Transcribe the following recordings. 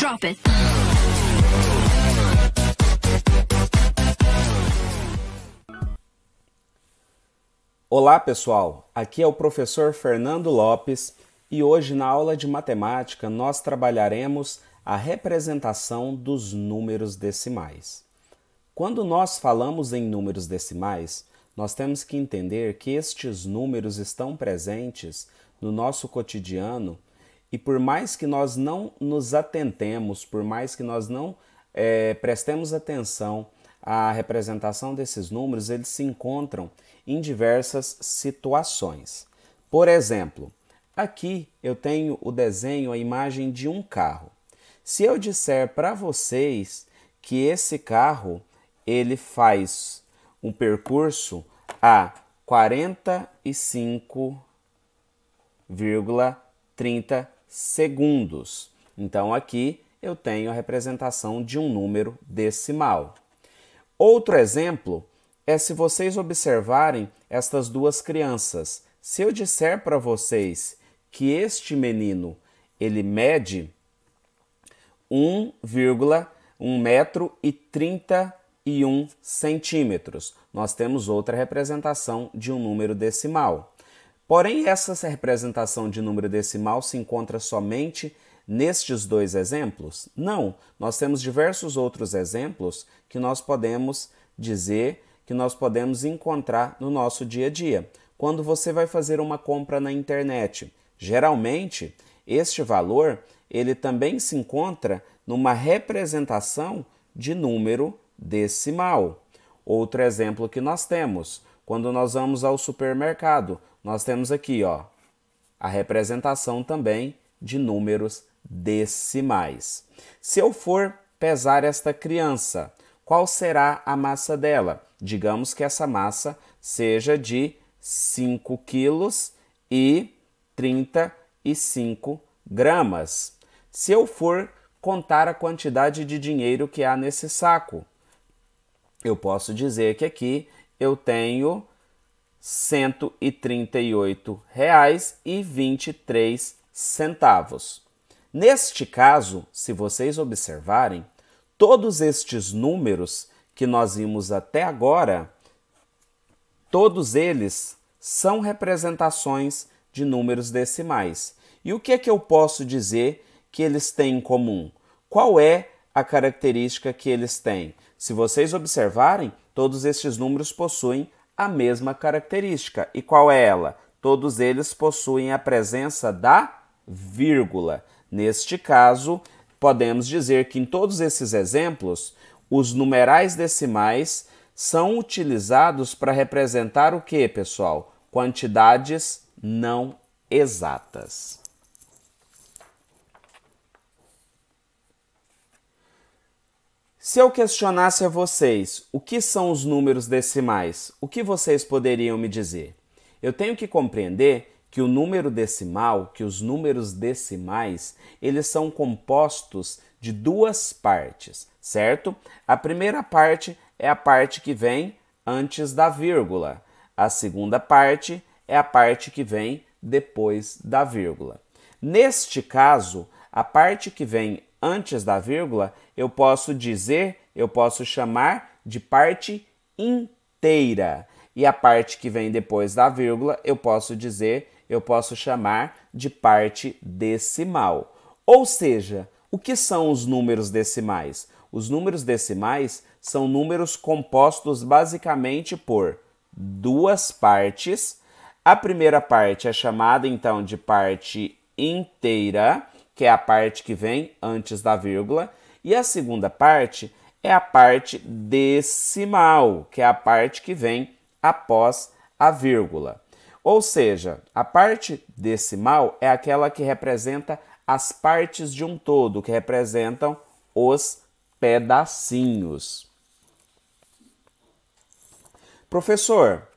Drop it. Olá pessoal, aqui é o professor Fernando Lopes e hoje na aula de matemática nós trabalharemos a representação dos números decimais. Quando nós falamos em números decimais, nós temos que entender que estes números estão presentes no nosso cotidiano e por mais que nós não nos atentemos, por mais que nós não prestemos atenção à representação desses números, eles se encontram em diversas situações. Por exemplo, aqui eu tenho o desenho, a imagem de um carro. Se eu disser para vocês que esse carro ele faz um percurso a 45,30 segundos. Então aqui eu tenho a representação de um número decimal. Outro exemplo é se vocês observarem estas duas crianças. Se eu disser para vocês que este menino ele mede 1,1 metro e 31 centímetros, nós temos outra representação de um número decimal. Porém, essa representação de número decimal se encontra somente nestes dois exemplos? Não, nós temos diversos outros exemplos que nós podemos dizer, que nós podemos encontrar no nosso dia a dia. Quando você vai fazer uma compra na internet, geralmente este valor ele também se encontra numa representação de número decimal. Outro exemplo que nós temos, quando nós vamos ao supermercado, nós temos aqui, ó, a representação também de números decimais. Se eu for pesar esta criança, qual será a massa dela? Digamos que essa massa seja de 5 quilos e 35 gramas. Se eu for contar a quantidade de dinheiro que há nesse saco, eu posso dizer que aqui eu tenho R$ 138,23. Neste caso, se vocês observarem, todos estes números que nós vimos até agora, todos eles são representações de números decimais. E o que é que eu posso dizer que eles têm em comum? Qual é a característica que eles têm? Se vocês observarem, todos estes números possuem a mesma característica. E qual é ela? Todos eles possuem a presença da vírgula. Neste caso, podemos dizer que em todos esses exemplos, os numerais decimais são utilizados para representar o que, pessoal? Quantidades não exatas. Se eu questionasse a vocês o que são os números decimais, o que vocês poderiam me dizer? Eu tenho que compreender que o número decimal, que os números decimais, eles são compostos de duas partes, certo? A primeira parte é a parte que vem antes da vírgula. A segunda parte é a parte que vem depois da vírgula. Neste caso, a parte que vem antes da vírgula, eu posso chamar de parte inteira. E a parte que vem depois da vírgula, eu posso chamar de parte decimal. Ou seja, o que são os números decimais? Os números decimais são números compostos basicamente por duas partes. A primeira parte é chamada então de parte inteira, que é a parte que vem antes da vírgula, e a segunda parte é a parte decimal, que é a parte que vem após a vírgula. Ou seja, a parte decimal é aquela que representa as partes de um todo, que representam os pedacinhos. Professor,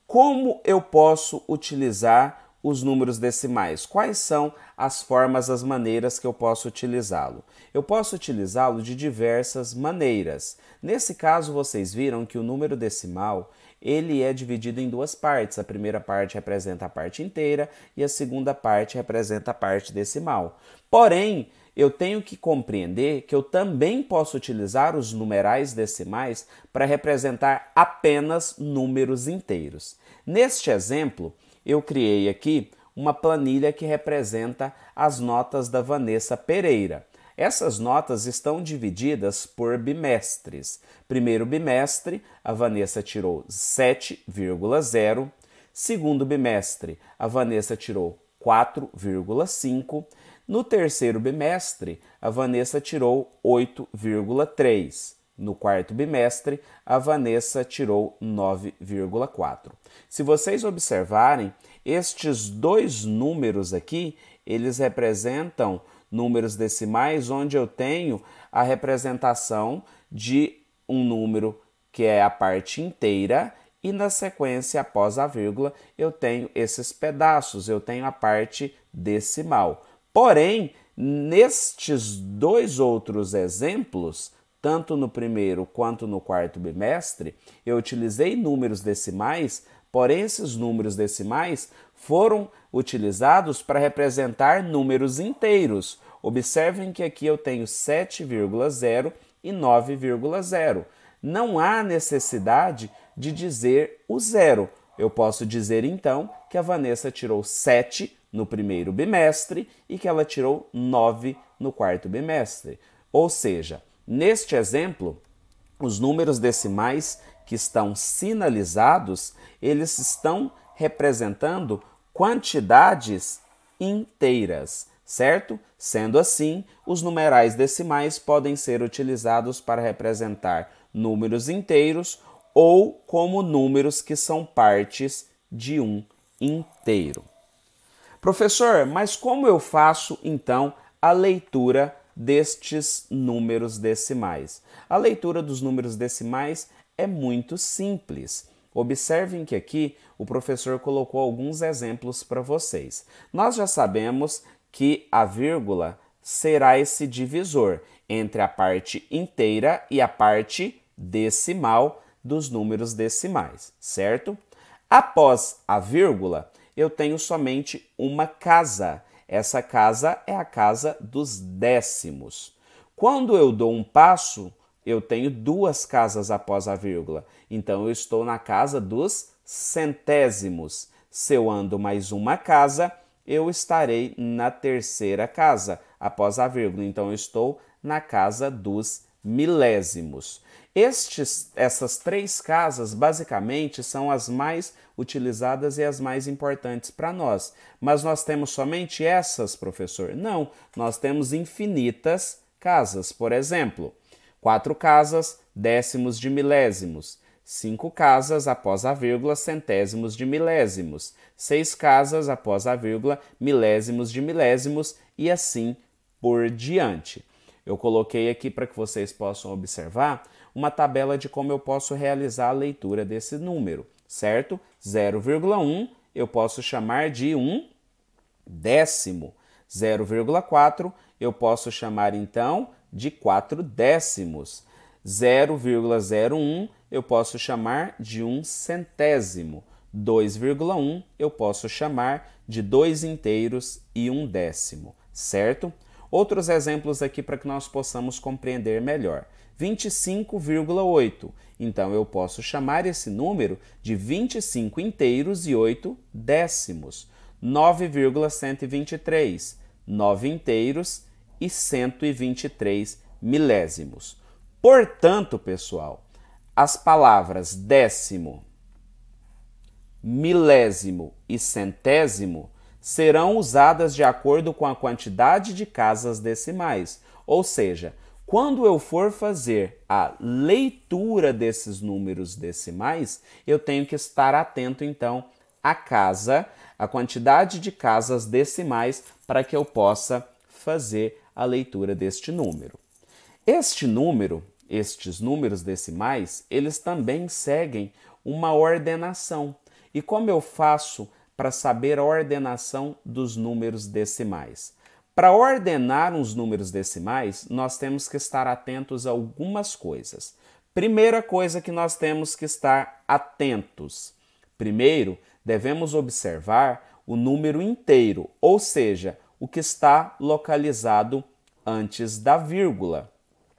como eu posso utilizar os números decimais? Quais são as formas, as maneiras que eu posso utilizá-lo? Eu posso utilizá-lo de diversas maneiras. Nesse caso, vocês viram que o número decimal ele é dividido em duas partes. A primeira parte representa a parte inteira e a segunda parte representa a parte decimal. Porém, eu tenho que compreender que eu também posso utilizar os numerais decimais para representar apenas números inteiros. Neste exemplo, eu criei aqui uma planilha que representa as notas da Vanessa Pereira. Essas notas estão divididas por bimestres. Primeiro bimestre, a Vanessa tirou 7,0. Segundo bimestre, a Vanessa tirou 4,5. No terceiro bimestre, a Vanessa tirou 8,3. No quarto bimestre, a Vanessa tirou 9,4. Se vocês observarem, estes dois números aqui, eles representam números decimais onde eu tenho a representação de um número que é a parte inteira e na sequência, após a vírgula, eu tenho esses pedaços, eu tenho a parte decimal. Porém, nestes dois outros exemplos, tanto no primeiro quanto no quarto bimestre, eu utilizei números decimais, porém esses números decimais foram utilizados para representar números inteiros. Observem que aqui eu tenho 7,0 e 9,0. Não há necessidade de dizer o zero. Eu posso dizer então que a Vanessa tirou 7 no primeiro bimestre e que ela tirou 9 no quarto bimestre. Ou seja, neste exemplo, os números decimais que estão sinalizados, eles estão representando quantidades inteiras, certo? Sendo assim, os numerais decimais podem ser utilizados para representar números inteiros ou como números que são partes de um inteiro. Professor, mas como eu faço então a leitura destes números decimais? A leitura dos números decimais é muito simples. Observem que aqui o professor colocou alguns exemplos para vocês. Nós já sabemos que a vírgula será esse divisor entre a parte inteira e a parte decimal dos números decimais, certo? Após a vírgula, eu tenho somente uma casa. Essa casa é a casa dos décimos. Quando eu dou um passo, eu tenho duas casas após a vírgula. Então, eu estou na casa dos centésimos. Se eu ando mais uma casa, eu estarei na terceira casa após a vírgula. Então, eu estou na casa dos milésimos. Essas três casas, basicamente, são as mais utilizadas e as mais importantes para nós. Mas nós temos somente essas, professor? Não, nós temos infinitas casas. Por exemplo, 4 casas, décimos de milésimos. 5 casas após a vírgula, centésimos de milésimos. 6 casas após a vírgula, milésimos de milésimos e assim por diante. Eu coloquei aqui para que vocês possam observar uma tabela de como eu posso realizar a leitura desse número, certo? 0,1 eu posso chamar de um décimo. 0,4 eu posso chamar então de 4 décimos. 0,01 eu posso chamar de um centésimo. 2,1 eu posso chamar de 2 inteiros e um décimo, certo? Outros exemplos aqui para que nós possamos compreender melhor. 25,8. Então, eu posso chamar esse número de 25 inteiros e 8 décimos. 9,123. 9 inteiros e 123 milésimos. Portanto, pessoal, as palavras décimo, milésimo e centésimo serão usadas de acordo com a quantidade de casas decimais. Ou seja, quando eu for fazer a leitura desses números decimais, eu tenho que estar atento, então, à casa, a quantidade de casas decimais para que eu possa fazer a leitura deste número. Estes números decimais, eles também seguem uma ordenação. E como eu faço para saber a ordenação dos números decimais? Para ordenar os números decimais, nós temos que estar atentos a algumas coisas. Primeira coisa que nós temos que estar atentos. Primeiro, devemos observar o número inteiro, ou seja, o que está localizado antes da vírgula.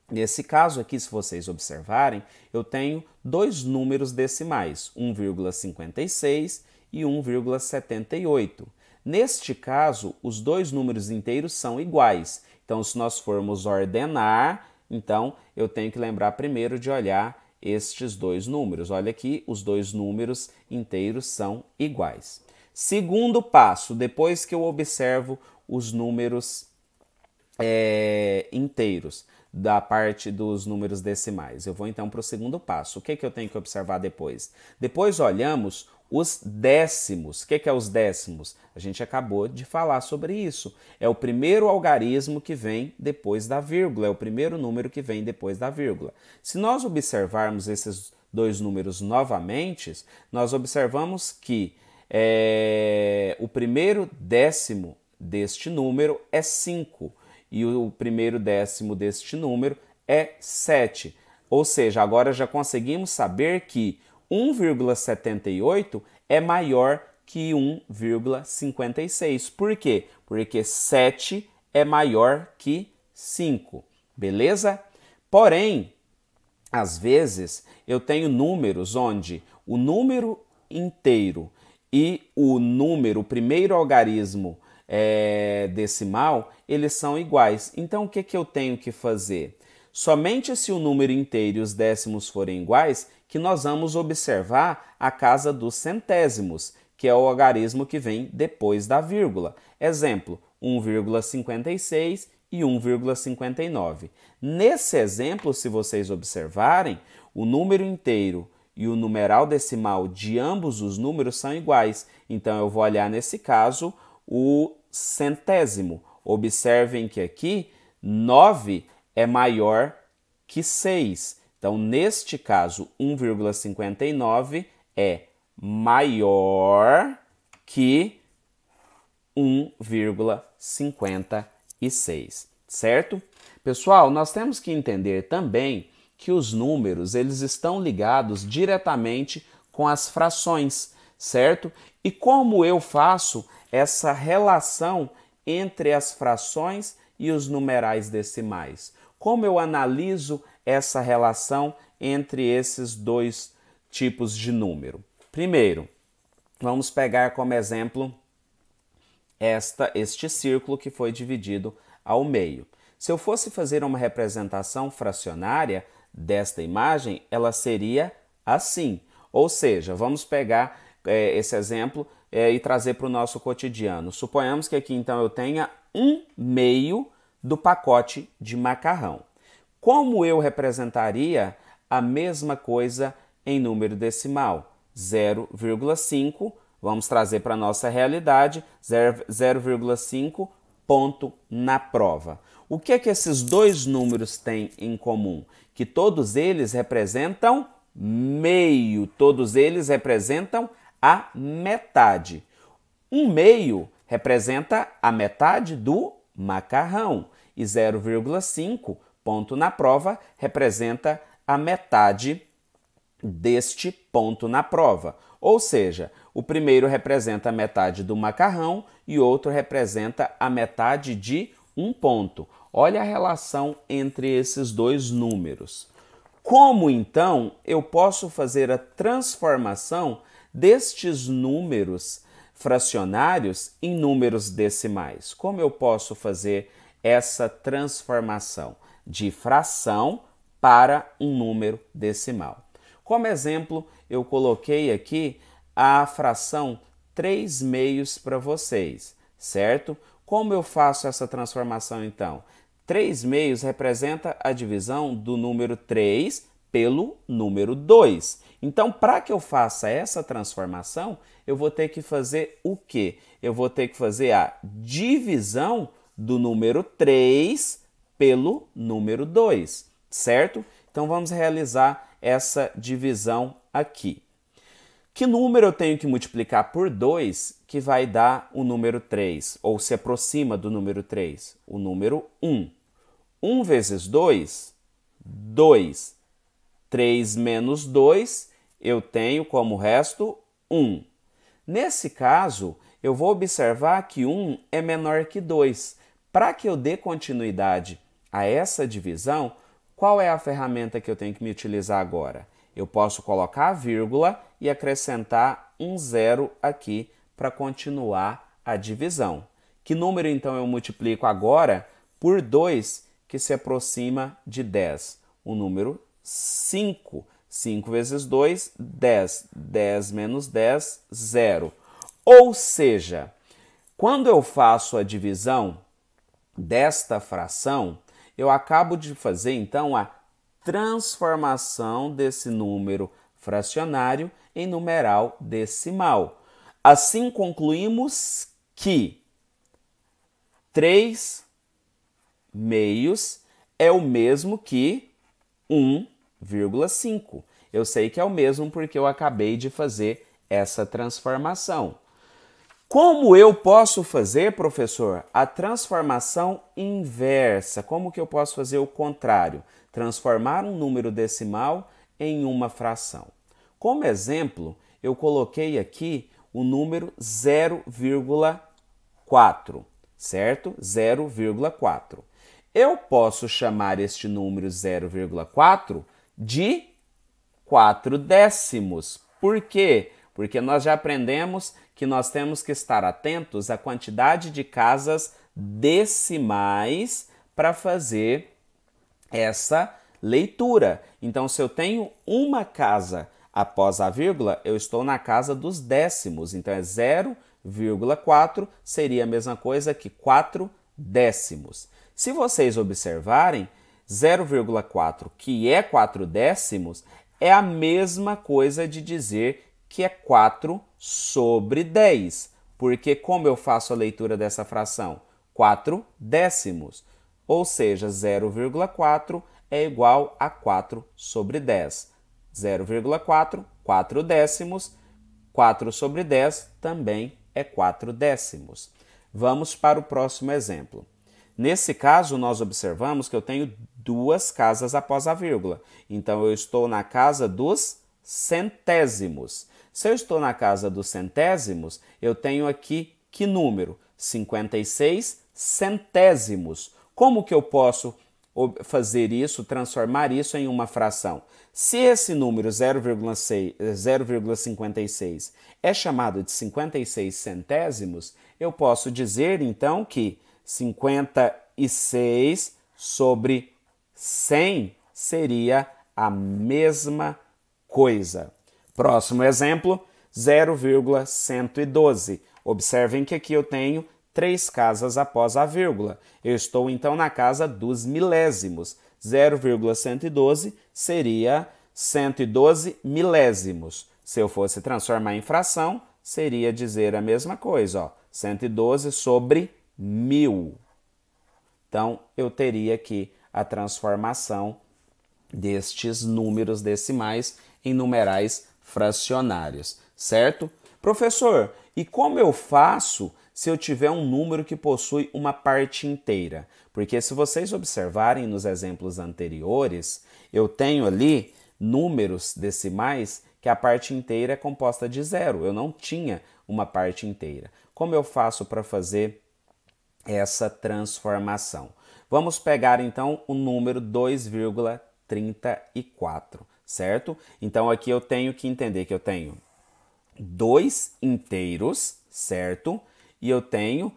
Nesse caso aqui, se vocês observarem, eu tenho dois números decimais, 1,56 e 1,78. Neste caso, os dois números inteiros são iguais. Então, se nós formos ordenar, então eu tenho que lembrar primeiro de olhar estes dois números. Olha aqui, os dois números inteiros são iguais. Segundo passo, depois que eu observo os números inteiros da parte dos números decimais, eu vou então para o segundo passo. O que eu tenho que observar depois? Depois olhamos os décimos. O que é os décimos? A gente acabou de falar sobre isso. É o primeiro algarismo que vem depois da vírgula, é o primeiro número que vem depois da vírgula. Se nós observarmos esses dois números novamente, nós observamos que o primeiro décimo deste número é 5 e o primeiro décimo deste número é 7. Ou seja, agora já conseguimos saber que 1,78 é maior que 1,56. Por quê? Porque 7 é maior que 5. Beleza? Porém, às vezes, eu tenho números onde o número inteiro e o primeiro algarismo decimal, eles são iguais. Então, o que eu tenho que fazer? Somente se o número inteiro e os décimos forem iguais, que nós vamos observar a casa dos centésimos, que é o algarismo que vem depois da vírgula. Exemplo, 1,56 e 1,59. Nesse exemplo, se vocês observarem, o número inteiro e o numeral decimal de ambos os números são iguais. Então, eu vou olhar nesse caso o centésimo. Observem que aqui 9 é maior que 6. Então, neste caso, 1,59 é maior que 1,56, certo? Pessoal, nós temos que entender também que os números eles estão ligados diretamente com as frações, certo? E como eu faço essa relação entre as frações e os numerais decimais? Como eu analiso essa relação entre esses dois tipos de número? Primeiro, vamos pegar como exemplo este círculo que foi dividido ao meio. Se eu fosse fazer uma representação fracionária desta imagem, ela seria assim. Ou seja, vamos pegar esse exemplo e trazer para o nosso cotidiano. Suponhamos que aqui então eu tenha 1/2 do pacote de macarrão. Como eu representaria a mesma coisa em número decimal? 0,5, vamos trazer para a nossa realidade, 0,5 ponto na prova. O que esses dois números têm em comum? Que todos eles representam meio, todos eles representam a metade. 1/2 representa a metade do macarrão e 0,5 ponto na prova representa a metade deste ponto na prova. Ou seja, o primeiro representa a metade do macarrão e o outro representa a metade de um ponto. Olha a relação entre esses dois números. Como então eu posso fazer a transformação destes números fracionários em números decimais? Como eu posso fazer essa transformação de fração para um número decimal? Como exemplo, eu coloquei aqui a fração 3/2 para vocês, certo? Como eu faço essa transformação então? 3/2 representa a divisão do número 3 pelo número 2. Então, para que eu faça essa transformação, eu vou ter que fazer o quê? Eu vou ter que fazer a divisão do número 3 pelo número 2, certo? Então, vamos realizar essa divisão aqui. Que número eu tenho que multiplicar por 2 que vai dar o número 3, ou se aproxima do número 3? O número 1. 1 vezes 2, 2. 3 menos 2, eu tenho como resto 1. Nesse caso, eu vou observar que 1 é menor que 2. Para que eu dê continuidade a essa divisão, qual é a ferramenta que eu tenho que me utilizar agora? Eu posso colocar a vírgula e acrescentar um zero aqui para continuar a divisão. Que número então eu multiplico agora por 2 que se aproxima de 10? O número 5. 5 vezes 2, 10. 10 menos 10, 0. Ou seja, quando eu faço a divisão desta fração, eu acabo de fazer então a transformação desse número fracionário em numeral decimal. Assim concluímos que 3 meios é o mesmo que 1,5. Eu sei que é o mesmo porque eu acabei de fazer essa transformação. Como eu posso fazer, professor, a transformação inversa? Como que eu posso fazer o contrário? Transformar um número decimal em uma fração. Como exemplo, eu coloquei aqui o número 0,4, certo? 0,4. Eu posso chamar este número 0,4 de 4 décimos. Por quê? Porque nós já aprendemos que nós temos que estar atentos à quantidade de casas decimais para fazer essa leitura. Então, se eu tenho uma casa após a vírgula, eu estou na casa dos décimos. Então, é 0,4 seria a mesma coisa que 4 décimos. Se vocês observarem, 0,4, que é 4 décimos, é a mesma coisa de dizer que é 4 sobre 10. Porque como eu faço a leitura dessa fração? 4 décimos. Ou seja, 0,4 é igual a 4 sobre 10. 0,4, 4 décimos. 4 sobre 10 também é 4 décimos. Vamos para o próximo exemplo. Nesse caso, nós observamos que eu tenho duas casas após a vírgula. Então, eu estou na casa dos centésimos. Se eu estou na casa dos centésimos, eu tenho aqui que número? 56 centésimos. Como que eu posso fazer isso, transformar isso em uma fração? Se esse número 0,56 é chamado de 56 centésimos, eu posso dizer então que 56 sobre 100 seria a mesma coisa. Próximo exemplo, 0,112. Observem que aqui eu tenho 3 casas após a vírgula. Eu estou então na casa dos milésimos. 0,112 seria 112 milésimos. Se eu fosse transformar em fração, seria dizer a mesma coisa, ó, 112 sobre 1000. Então, eu teria aqui a transformação destes números decimais em numerais fracionários, certo? Professor, e como eu faço se eu tiver um número que possui uma parte inteira? Porque se vocês observarem nos exemplos anteriores, eu tenho ali números decimais que a parte inteira é composta de zero. Eu não tinha uma parte inteira. Como eu faço para fazer essa transformação? Vamos pegar então o número 2,34, certo? Então aqui eu tenho que entender que eu tenho 2 inteiros, certo? E eu tenho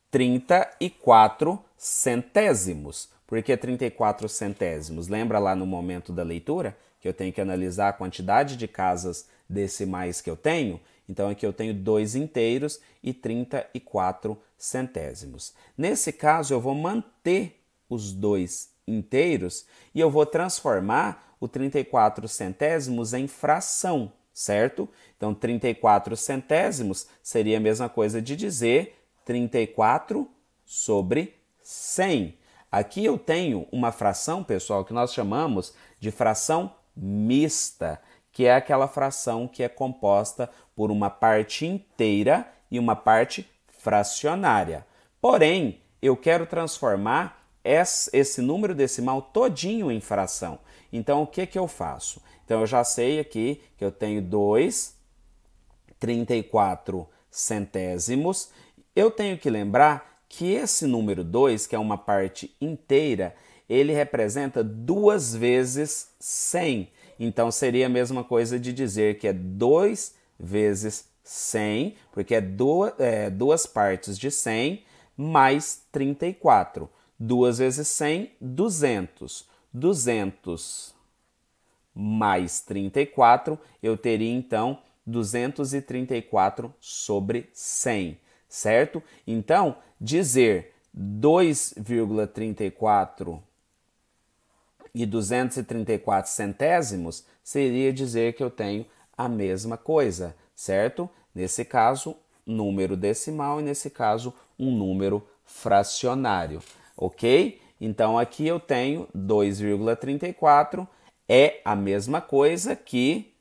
34 centésimos. Por que 34 centésimos? Lembra lá no momento da leitura que eu tenho que analisar a quantidade de casas decimais que eu tenho? Então aqui eu tenho 2 inteiros e 34 centésimos. Nesse caso eu vou manter os 2 inteiros e eu vou transformar o 34 centésimos em fração, certo? Então 34 centésimos seria a mesma coisa de dizer 34 sobre 100. Aqui eu tenho uma fração, pessoal, que nós chamamos de fração mista, que é aquela fração que é composta por uma parte inteira e uma parte fracionária. Porém, eu quero transformar esse número decimal todinho em fração. Então, o que eu faço? Então, eu já sei aqui que eu tenho 2,34 centésimos. Eu tenho que lembrar que esse número 2, que é uma parte inteira, ele representa 2 vezes 100. Então, seria a mesma coisa de dizer que é 2 vezes 100, porque é duas partes de 100 mais 34. 2 vezes 100, 200. 200 mais 34, eu teria então 234 sobre 100, certo? Então, dizer 2,34 e 234 centésimos seria dizer que eu tenho a mesma coisa, certo? Nesse caso, número decimal e nesse caso, um número fracionário, ok? Então, aqui eu tenho 2,34 é a mesma coisa que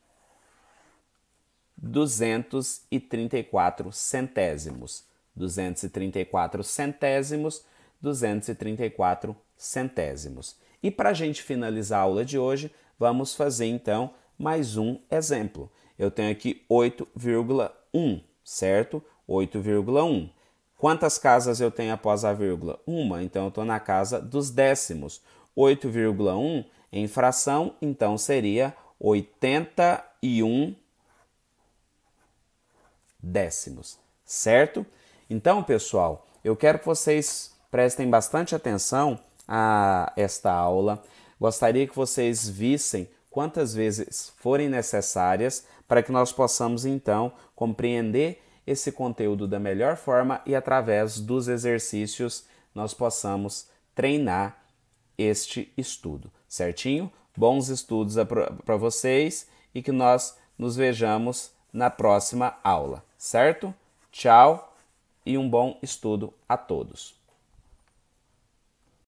234 centésimos. 234 centésimos, 234 centésimos. E para a gente finalizar a aula de hoje, vamos fazer então mais um exemplo. Eu tenho aqui 8,1, certo? 8,1. Quantas casas eu tenho após a vírgula? Uma, então eu estou na casa dos décimos. 8,1 em fração, então seria 81 décimos, certo? Então, pessoal, eu quero que vocês prestem bastante atenção a esta aula. Gostaria que vocês vissem quantas vezes forem necessárias para que nós possamos, então, compreender esse conteúdo da melhor forma e, através dos exercícios, nós possamos treinar este estudo, certinho? Bons estudos para vocês e que nós nos vejamos na próxima aula, certo? Tchau e um bom estudo a todos.